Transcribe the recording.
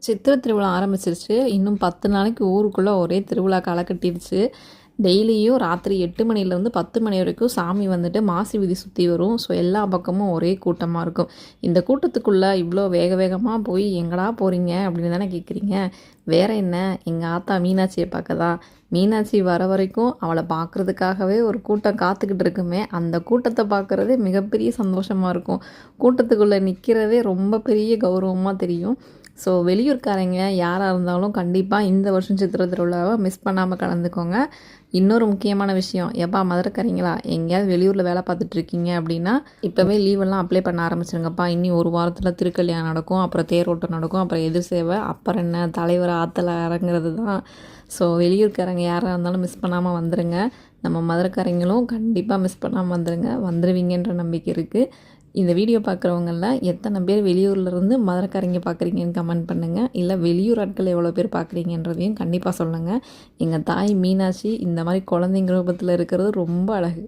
சித்திரை திருவிழா ஆரம்பிச்சிருச்சு. இன்னும் 10 நாளைக்கு ஊருக்குள்ளே ஒரே திருவிழா களை கட்டிடுச்சு. டெய்லியும் ராத்திரி 8 மணிலேருந்து 10 மணி வரைக்கும் சாமி வந்துட்டு மாசி வீதி சுற்றி வரும். ஸோ எல்லா பக்கமும் ஒரே கூட்டமாக இருக்கும். இந்த கூட்டத்துக்குள்ளே இவ்வளோ வேக வேகமாக போய் எங்கடா போகிறீங்க அப்படின்னு தானே கேட்குறீங்க. வேற என்ன, எங்கள் ஆத்தா மீனாட்சியை பார்க்க தான். மீனாட்சி வர வரைக்கும் அவளை பார்க்குறதுக்காகவே ஒரு கூட்டம் காத்துக்கிட்டு இருக்குமே. அந்த கூட்டத்தை பார்க்குறதே மிகப்பெரிய சந்தோஷமாக இருக்கும். கூட்டத்துக்குள்ளே நிற்கிறதே ரொம்ப பெரிய கௌரவமாக தெரியும். ஸோ வெளியூர்காரங்க யாராக இருந்தாலும் கண்டிப்பாக இந்த வருஷம் சித்திரை திருவிழாவை மிஸ் பண்ணாமல் கலந்துக்கோங்க. இன்னொரு முக்கியமான விஷயம், எப்பா மதுரைக்காரங்களா எங்கேயாவது வெளியூரில் வேலை பார்த்துட்ருக்கீங்க அப்படின்னா இப்போவே லீவெல்லாம் அப்ளை பண்ண ஆரம்பிச்சிருங்கப்பா. இன்னி ஒரு வாரத்தில் திருக்கல்யாணம் நடக்கும், அப்புறம் தேரோட்டம் நடக்கும், அப்புறம் எதிர் சேவை, அப்புறம் என்ன தலைவர் ஆற்றுல இறங்குறது தான். ஸோ வெளியூர்காரங்க யாராக இருந்தாலும் மிஸ் பண்ணாமல் வந்துடுங்க. நம்ம மதுரைக்காரங்களும் கண்டிப்பாக மிஸ் பண்ணாமல் வந்துடுவீங்கன்ற நம்பிக்கை இருக்குது. இந்த வீடியோ பார்க்குறவங்களில் எத்தனை பேர் வெளியூர்லேருந்து மதுரைக்காரங்க பார்க்குறீங்கன்னு கமெண்ட் பண்ணுங்கள். இல்லை வெளியூர் ஆட்கள் எவ்வளோ பேர் பார்க்குறீங்கன்றதையும் கண்டிப்பாக சொல்லுங்கள். எங்கள் தாய் மீனாட்சி இந்த மாதிரி குழந்தைங்க ரூபத்தில் இருக்கிறது ரொம்ப அழகு.